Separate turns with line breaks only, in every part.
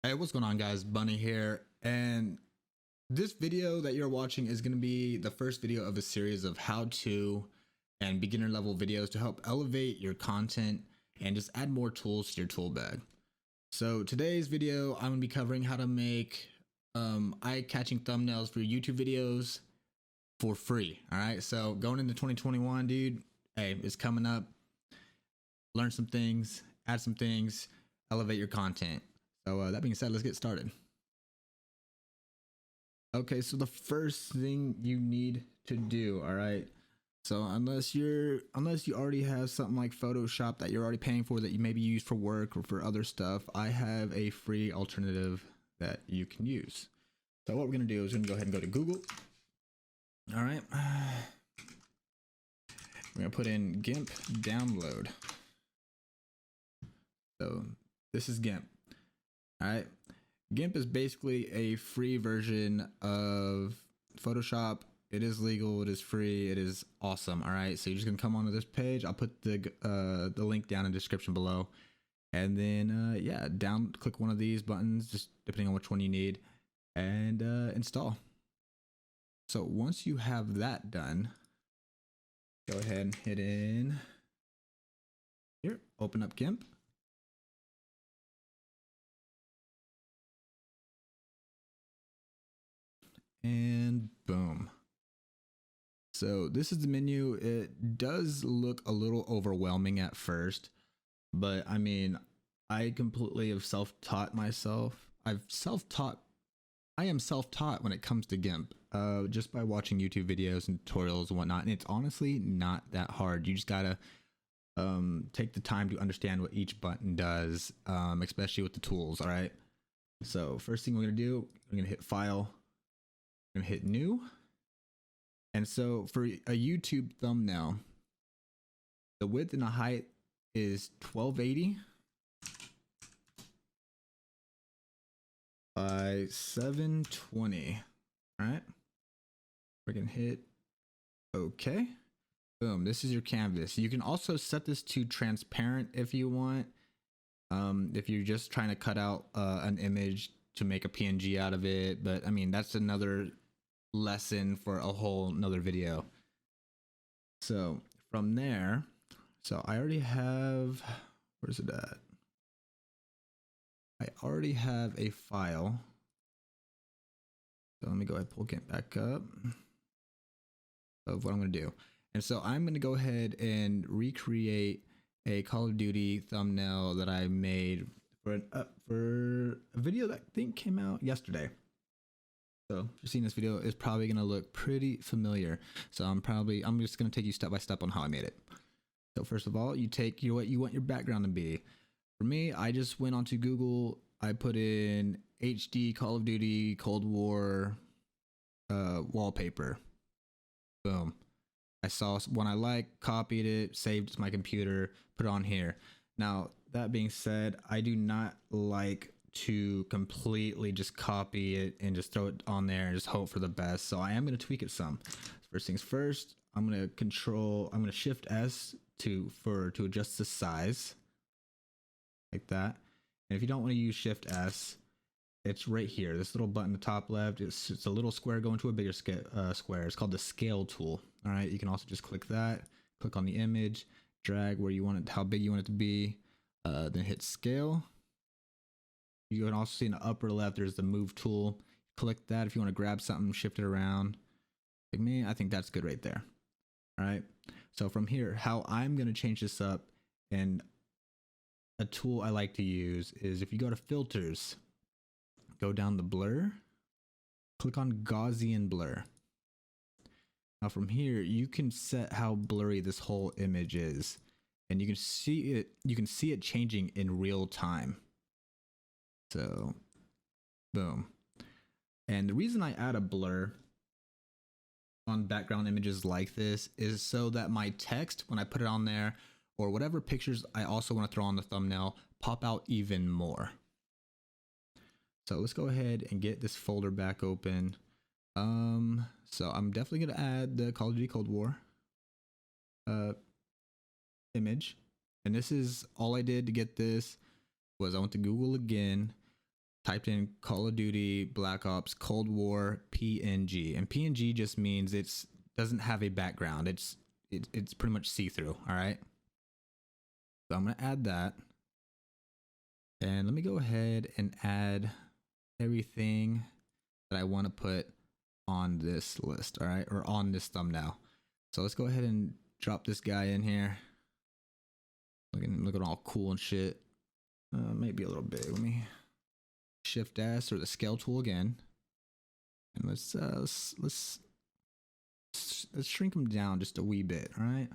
Hey, what's going on, guys? Bunny here, and this video that you're watching is going to be the first video of a series of how-to and beginner level videos to help elevate your content and just add more tools to your tool bag. So today's video, I'm going to be covering how to make eye-catching thumbnails for your YouTube videos for free. All right, so going into 2021, dude, hey, it's coming up. Learn some things, add some things, elevate your content. So that being said, let's get started. Okay, so the first thing you need to do, all right. So unless you already have something like Photoshop that you're already paying for that you maybe use for work or for other stuff, I have a free alternative that you can use. So what we're gonna do is we're gonna go ahead and go to Google. All right, we're gonna put in GIMP download. So this is GIMP. All right. GIMP is basically a free version of Photoshop. It is legal, it is free, it is awesome. All right, so you're just gonna come onto this page. I'll put the link down in the description below, and then yeah, click one of these buttons, just depending on which one you need, and install. So once you have that done, go ahead and hit in here, open up GIMP. And boom. So this is the menu. It does look a little overwhelming at first, but I mean, I completely have self-taught myself. I am self-taught when it comes to GIMP, just by watching YouTube videos and tutorials and whatnot. And it's honestly not that hard. You just gotta take the time to understand what each button does, especially with the tools. All right. So first thing we're gonna do, we're gonna hit File. I'm gonna hit New. And so for a YouTube thumbnail, the width and the height is 1280 by 720. All right, we're gonna hit OK. Boom, this is your canvas. You can also set this to transparent if you want. If you're just trying to cut out an image to make a PNG out of it, but I mean, that's another lesson for a whole nother video. So from there, so I already have, where's it at? I already have a file. So let me go ahead and pull GIMP back up of what I'm going to do. And so I'm going to go ahead and recreate a Call of Duty thumbnail that I made for a video that I think came out yesterday. So if you're seeing this video, it's probably going to look pretty familiar. So I'm just going to take you step by step on how I made it. So first of all, you take what you want your background to be. For me, I just went onto Google. I put in HD Call of Duty Cold War wallpaper. Boom. I saw one I liked, copied it, saved it to my computer, put it on here. Now, that being said, I do not like to completely just copy it and just throw it on there and just hope for the best. So I am going to tweak it some. First things first, I'm going to Shift S to adjust the size like that. And if you don't want to use Shift S, it's right here. This little button, the top left, it's a little square going to a bigger square. It's called the scale tool. All right, you can also just click that, click on the image, drag where you want it, how big you want it to be, then hit scale. You can also see in the upper left, there's the move tool. Click that if you want to grab something, shift it around. Like me, I think that's good right there. All right, so from here, how I'm going to change this up, and a tool I like to use is if you go to filters, go down the blur, click on Gaussian blur. Now from here, you can set how blurry this whole image is, and you can see it changing in real time. So boom. And the reason I add a blur on background images like this is so that my text, when I put it on there, or whatever pictures I also want to throw on the thumbnail, pop out even more. So let's go ahead and get this folder back open. So I'm definitely going to add the Call of Duty Cold War image. And this is all I did to get this was I went to Google again, typed in Call of Duty Black Ops Cold War PNG, and PNG just means it's doesn't have a background. It's pretty much see-through. All right, so I'm gonna add that, and let me go ahead and add everything that I want to put on this list. All right, or on this thumbnail. So let's go ahead and drop this guy in here. Looking all cool and shit. Maybe a little big. Let me Shift S or the scale tool again, and let's shrink them down just a wee bit. All right.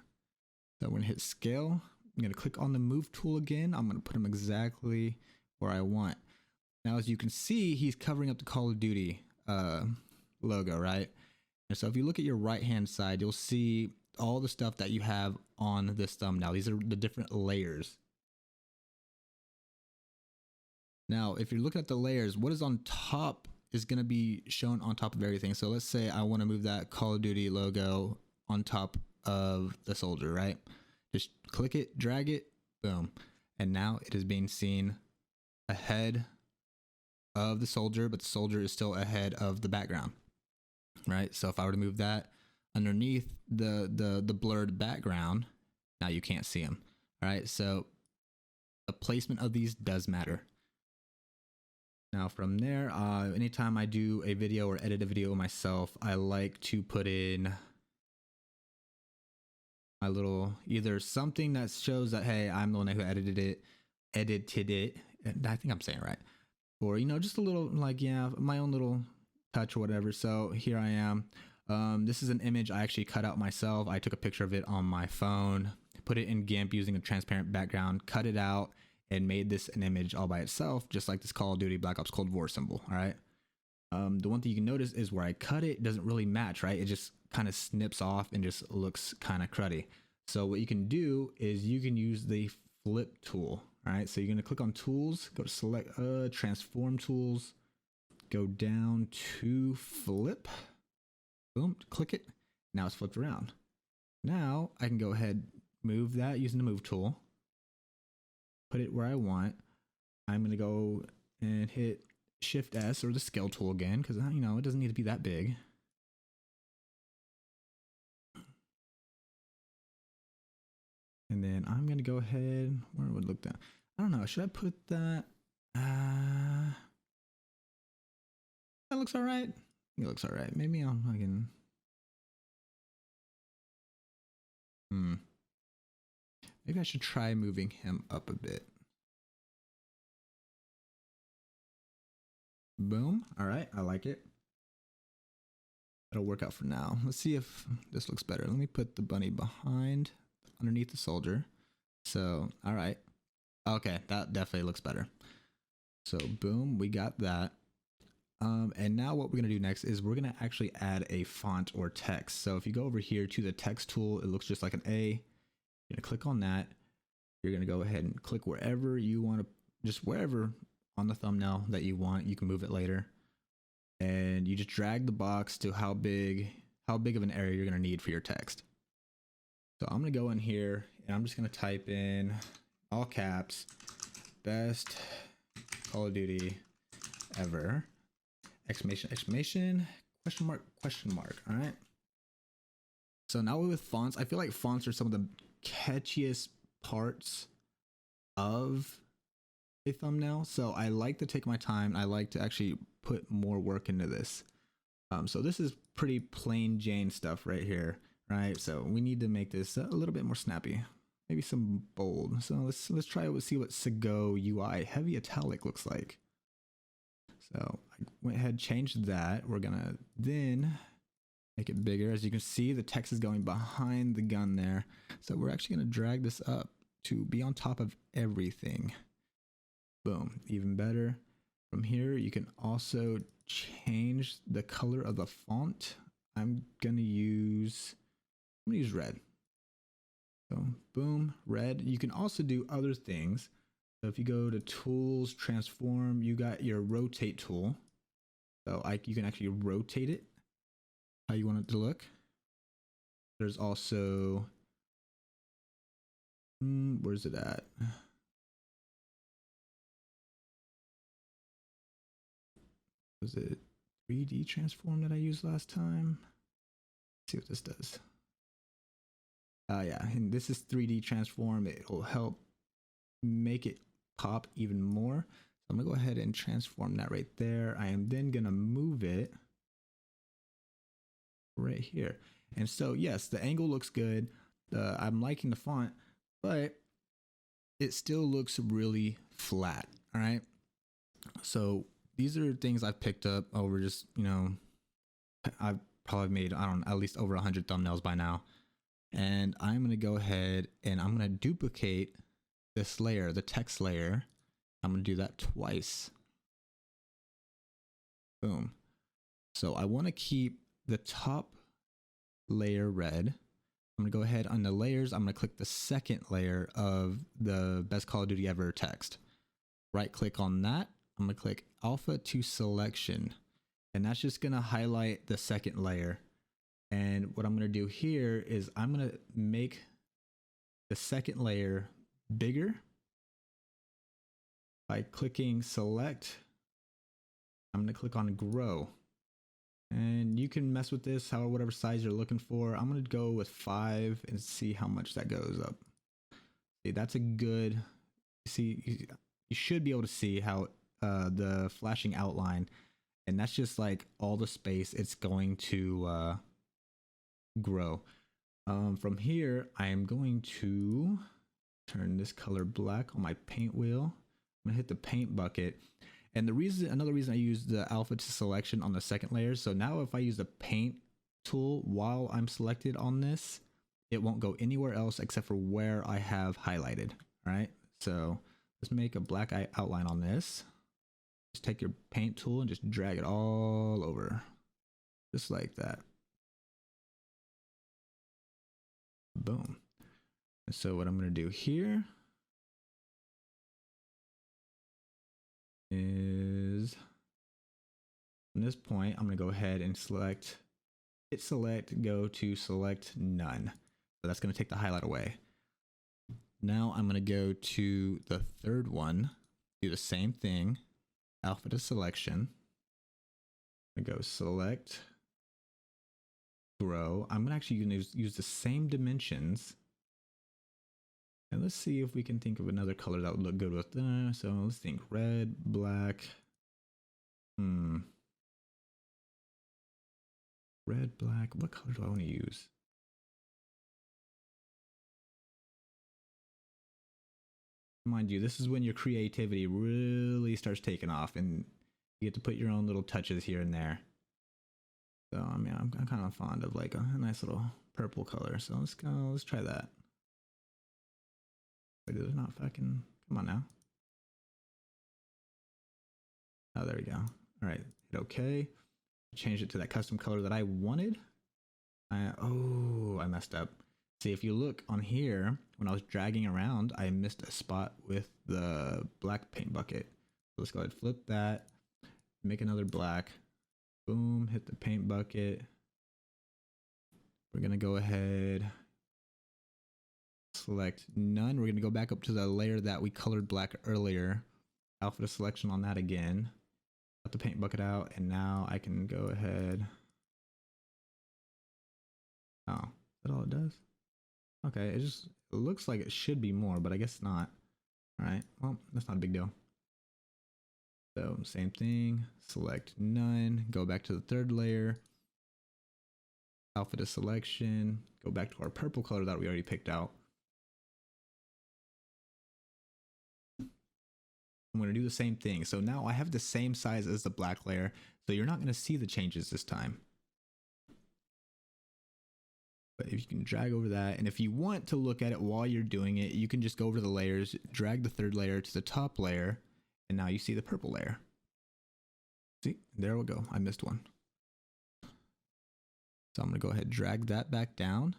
So I'm gonna hit scale. I'm gonna click on the move tool again. I'm gonna put him exactly where I want. Now, as you can see, he's covering up the Call of Duty logo, right? And so if you look at your right hand side, you'll see all the stuff that you have on this thumbnail. These are the different layers. Now, if you're looking at the layers, what is on top is going to be shown on top of everything. So let's say I want to move that Call of Duty logo on top of the soldier, right? Just click it, drag it, boom. And now it is being seen ahead of the soldier, but the soldier is still ahead of the background, right? So if I were to move that underneath the blurred background, now you can't see him. All right, so the placement of these does matter. Now from there, anytime I do a video or edit a video myself, I like to put in my little, either something that shows that, hey, I'm the one who edited it, and I think I'm saying it right. Or, you know, just a little, like, yeah, my own little touch or whatever. So here I am. This is an image I actually cut out myself. I took a picture of it on my phone, put it in GIMP using a transparent background, cut it out, and made this an image all by itself, just like this Call of Duty Black Ops Cold War symbol. All right. The one thing you can notice is where I cut it doesn't really match, right? It just kind of snips off and just looks kind of cruddy. So what you can do is you can use the flip tool. All right, so you're going to click on tools, go to select transform tools, go down to flip, boom, click it. Now it's flipped around. Now I can go ahead, move that using the move tool, put it where I want. I'm going to go and hit Shift S or the scale tool again, because, you know, it doesn't need to be that big. And then I'm going to go ahead, where would it look down? I don't know, should I put that? That looks all right. It looks all right. Maybe I can. Maybe I should try moving him up a bit. Boom. All right, I like it. That'll work out for now. Let's see if this looks better. Let me put the bunny behind, underneath the soldier. So, all right. Okay, that definitely looks better. So boom, we got that. And now what we're gonna do next is we're gonna actually add a font or text. So if you go over here to the text tool, it looks just like an A. You're gonna click on that. You're gonna go ahead and click wherever you want to, just wherever on the thumbnail that you want. You can move it later. And you just drag the box to how big of an area you're gonna need for your text. So I'm gonna go in here and I'm just gonna type in all caps, best Call of Duty ever, exclamation, exclamation, question mark. All right. So now with fonts, I feel like fonts are some of the catchiest parts of a thumbnail. So I like to take my time. I like to actually put more work into this. So this is pretty plain Jane stuff right here, right? So we need to make this a little bit more snappy. Maybe some bold. So let's try it. See what Sego UI heavy italic looks like. So I went ahead, changed that. We're gonna then make it bigger. As you can see, the text is going behind the gun there. So we're actually gonna drag this up to be on top of everything. Boom, even better. From here, you can also change the color of the font. I'm gonna use red. So boom, red. You can also do other things. So if you go to tools, transform, you got your rotate tool. So you can actually rotate it how you want it to look. There's also, where's it at? Was it 3D transform that I used last time? Let's see what this does. Yeah, and this is 3D transform. It'll help make it pop even more. So I'm gonna go ahead and transform that right there. I am then gonna move it right here. And so yes, the angle looks good. I'm liking the font, but it still looks really flat. All right. So these are things I've picked up over just, you know, I've probably made, I don't know, at least over 100 thumbnails by now. And I'm going to go ahead and I'm going to duplicate this layer, the text layer. I'm going to do that twice. Boom. So I want to keep the top layer red. I'm going to go ahead on the layers. I'm going to click the second layer of the best Call of Duty ever text. Right click on that. I'm going to click alpha to selection. And that's just going to highlight the second layer. And what I'm going to do here is I'm going to make the second layer bigger by clicking select. I'm going to click on grow. And you can mess with this, however, whatever size you're looking for. I'm going to go with 5 and see how much that goes up. See, that's a good, see, you should be able to see how the flashing outline, and that's just like all the space it's going to grow. From here, I am going to turn this color black on my paint wheel. I'm gonna hit the paint bucket. And another reason I use the alpha to selection on the second layer. So now if I use the paint tool while I'm selected on this, it won't go anywhere else except for where I have highlighted. All right. So let's make a black outline on this. Just take your paint tool and just drag it all over. Just like that. Boom. And so what I'm going to do here is from this point, I'm going to go ahead and hit select, go to select none. So that's going to take the highlight away. Now I'm going to go to the third one, do the same thing, alpha to selection. I'm going to go select, grow. I'm actually going to use the same dimensions. And let's see if we can think of another color that would look good with that. So let's think red, black. Red, black. What color do I want to use? Mind you, this is when your creativity really starts taking off and you get to put your own little touches here and there. So I mean, I'm kind of fond of like a nice little purple color. So let's try that. Wait, is it not fucking, come on now. Oh, there we go. All right, hit okay. Change it to that custom color that I wanted. Oh, I messed up. See, if you look on here, when I was dragging around, I missed a spot with the black paint bucket. So let's go ahead and flip that, make another black. Boom, hit the paint bucket. We're gonna go ahead, select none. We're gonna go back up to the layer that we colored black earlier. Alpha to selection on that again. Got the paint bucket out, and now I can go ahead. Oh, is that all it does? Okay, it looks like it should be more, but I guess not. All right, well, that's not a big deal. So same thing, select none, go back to the third layer, alpha to selection, go back to our purple color that we already picked out. I'm going to do the same thing. So now I have the same size as the black layer, so you're not going to see the changes this time. But if you can drag over that, and if you want to look at it while you're doing it, you can just go over to the layers, drag the third layer to the top layer, and now you see the purple layer. See, there we go. I missed one. So I'm going to go ahead and drag that back down.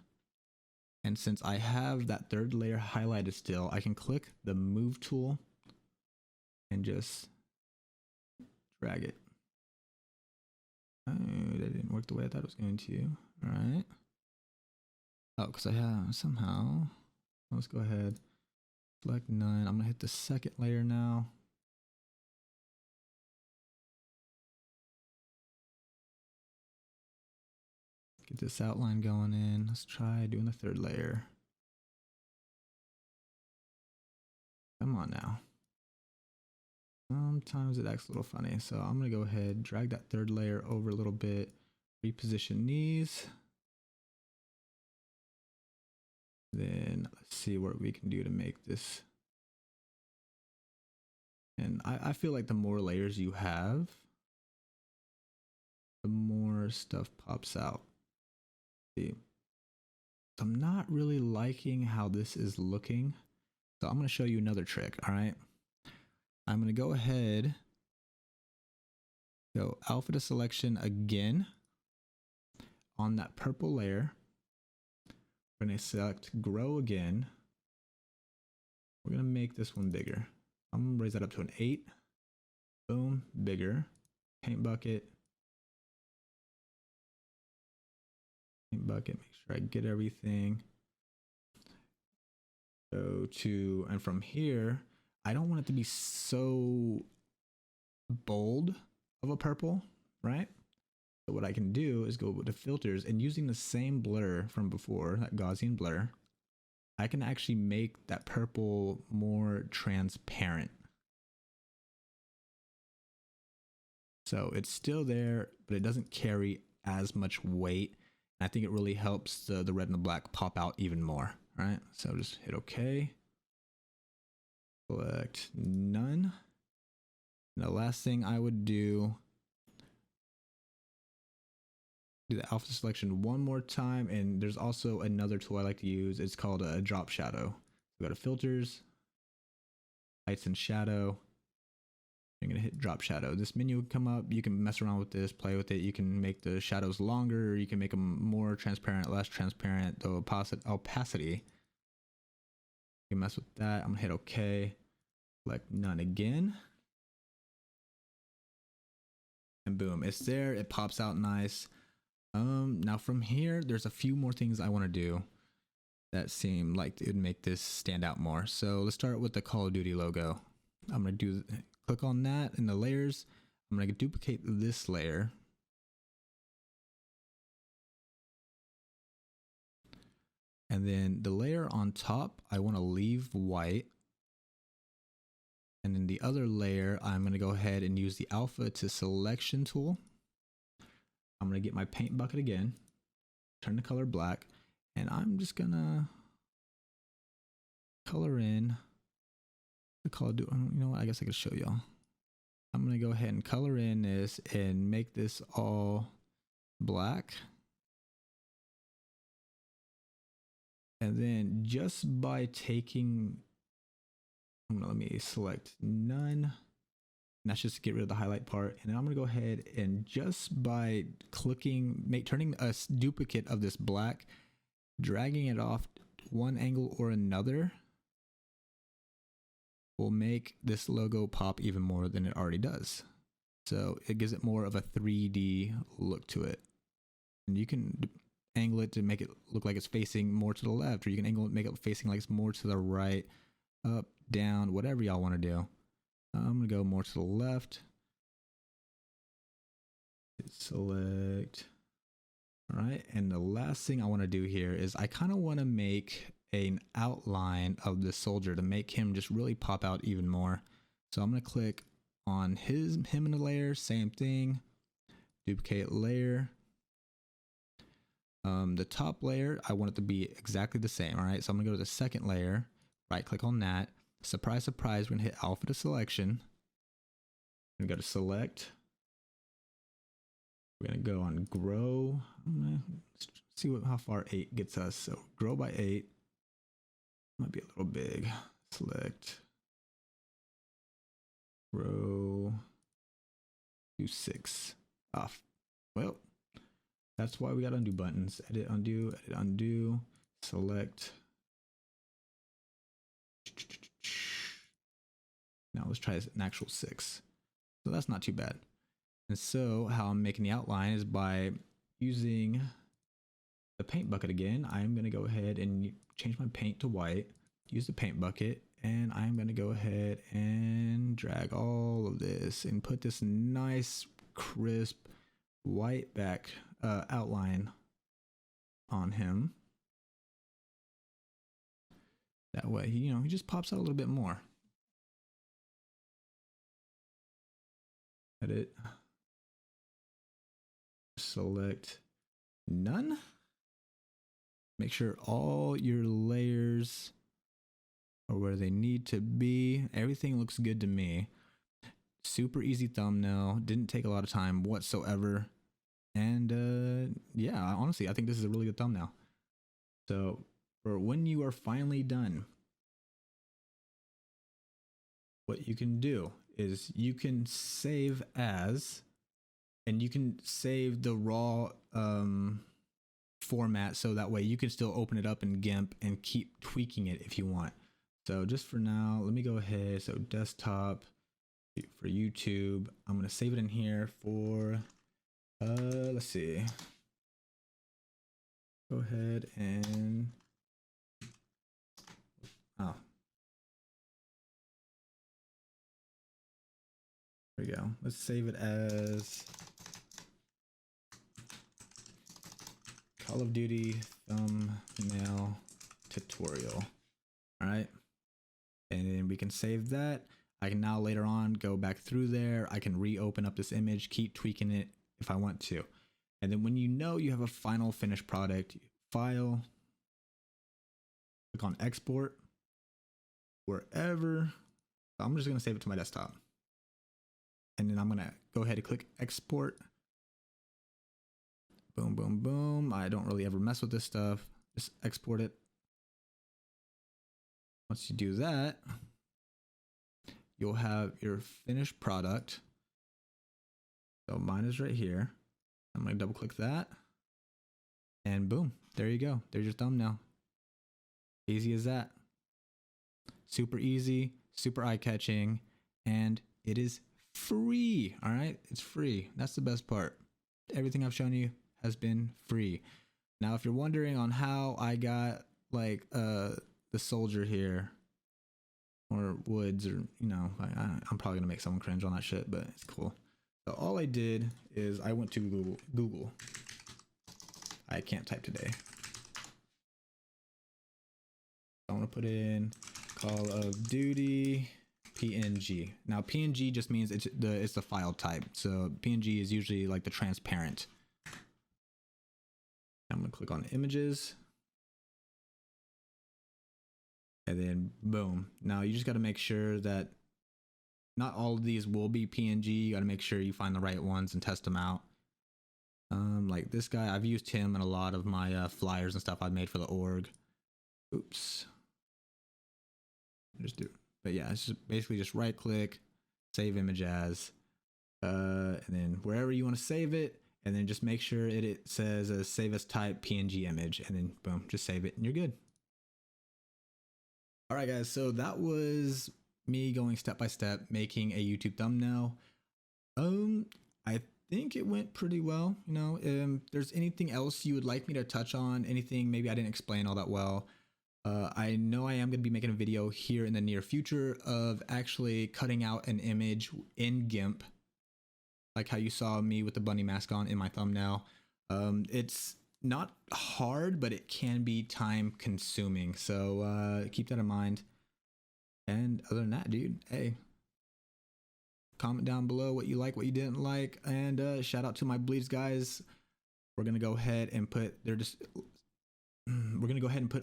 And since I have that third layer highlighted still, I can click the move tool and just drag it. Oh, that didn't work the way I thought it was going to. All right. Oh, because I have somehow. Let's go ahead. Select none. I'm going to hit the second layer now. Get this outline going in. Let's try doing the third layer. Come on now. Sometimes it acts a little funny. So I'm going to go ahead, drag that third layer over a little bit, reposition these. Then let's see what we can do to make this. And I feel like the more layers you have, the more stuff pops out. See, so I'm not really liking how this is looking. So I'm going to show you another trick. All right. I'm going to go ahead, go alpha to selection again on that purple layer. We're going to select grow again. We're going to make this one bigger. I'm going to raise that up to an 8. Boom, bigger. Paint bucket. Paint bucket, make sure I get everything. Go to, and from here, I don't want it to be so bold of a purple, right? So what I can do is go with the filters, and using the same blur from before, that Gaussian blur, I can actually make that purple more transparent. So it's still there, but it doesn't carry as much weight. And I think it really helps the red and the black pop out even more. All right, so just hit OK. Select none. And the last thing I would do the alpha selection one more time, and there's also another tool I like to use. It's called a drop shadow. So go to filters, lights and shadow. You're gonna hit drop shadow. This menu will come up. You can mess around with this, play with it. You can make the shadows longer. You can make them more transparent, less transparent. The opacity. You can mess with that. I'm gonna hit OK. Select none again. And boom, it's there. It pops out nice. Now from here, there's a few more things I want to do that seem like it would make this stand out more. So let's start with the Call of Duty logo. I'm going to click on that in the layers. I'm going to duplicate this layer. And then the layer on top, I want to leave white. And then the other layer, I'm going to go ahead and use the alpha to selection tool. I'm going to get my paint bucket again, turn the color black, and I'm just going to color in the Call of Duty. You know what? I guess I could show y'all. I'm going to go ahead and color in this and make this all black. And then just by taking, let me select none. And that's just to get rid of the highlight part. And then I'm going to go ahead and just by clicking, turning a duplicate of this black, dragging it off one angle or another will make this logo pop even more than it already does. So it gives it more of a 3D look to it. And you can angle it to make it look like it's facing more to the left, or you can angle it, make it facing like it's more to the right, up, down, whatever y'all want to do. I'm going to go more to the left. Select. All right. And the last thing I want to do here is I kind of want to make an outline of the soldier to make him just really pop out even more. So I'm going to click on him in the layer, same thing, duplicate layer. The top layer, I want it to be exactly the same. All right. So I'm going to go to the second layer, right click on that. Surprise, surprise, we're going to hit alpha to selection. We're going to go to select. We're going to go on grow. Let's see how far 8 gets us. So grow by 8. Might be a little big. Select. Grow to 6. Off. Well, that's why we got undo buttons. Edit, undo. Select. Now let's try an actual 6. So that's not too bad. And so how I'm making the outline is by using the paint bucket again. I'm going to go ahead and change my paint to white, use the paint bucket, and I'm going to go ahead and drag all of this and put this nice, crisp, white back outline on him. That way, he just pops out a little bit more. Edit. Select none. Make sure all your layers are where they need to be. Everything looks good to me. Super easy thumbnail. Didn't take a lot of time whatsoever. And yeah, honestly, I think this is a really good thumbnail. So for when you are finally done, what you can do is you can save as, and you can save the raw format, so that way you can still open it up in GIMP and keep tweaking it if you want. So just for now, let me go ahead. So desktop for YouTube, I'm going to save it in here for, let's see. Go ahead and, oh, there we go. Let's save it as Call of Duty thumbnail tutorial. All right. And then we can save that. I can now later on go back through there. I can reopen up this image, keep tweaking it if I want to. And then when you have a final finished product, file, click on export, wherever. I'm just going to save it to my desktop. And then I'm going to go ahead and click export. Boom, boom, boom. I don't really ever mess with this stuff. Just export it. Once you do that, you'll have your finished product. So mine is right here. I'm going to double click that. And boom, there you go. There's your thumbnail. Easy as that. Super easy, super eye-catching, and it is free. All right, it's free. That's the best part. Everything I've shown you has been free. Now, if you're wondering on how I got like the soldier here, or Woods, or I'm probably gonna make someone cringe on that shit, but it's cool. So all I did is I went to Google. I can't type today. I want to put in Call of Duty PNG. Now PNG just means it's the file type. So PNG is usually like the transparent. I'm gonna click on images. And then boom. Now you just got to make sure that not all of these will be PNG. You got to make sure you find the right ones and test them out. Like this guy, I've used him in a lot of my flyers and stuff I've made for the org. Oops. Just do it. But yeah, it's just basically just right click, save image as, and then wherever you want to save it, and then just make sure it says save as type PNG image, and then boom, just save it and you're good. All right, guys, so that was me going step by step making a YouTube thumbnail. I think it went pretty well. If there's anything else you would like me to touch on, anything maybe I didn't explain all that well, I know I am going to be making a video here in the near future of actually cutting out an image in GIMP, like how you saw me with the bunny mask on in my thumbnail. It's not hard, but it can be time consuming. So keep that in mind. And other than that, dude, hey, comment down below what you like, what you didn't like, and shout out to my Bleeds guys. We're gonna go ahead and put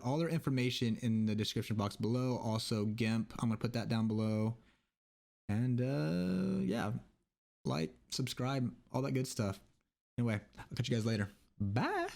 all their information in the description box below. Also GIMP, I'm gonna put that down below. And yeah, like, subscribe, all that good stuff. Anyway, I'll catch you guys later. Bye.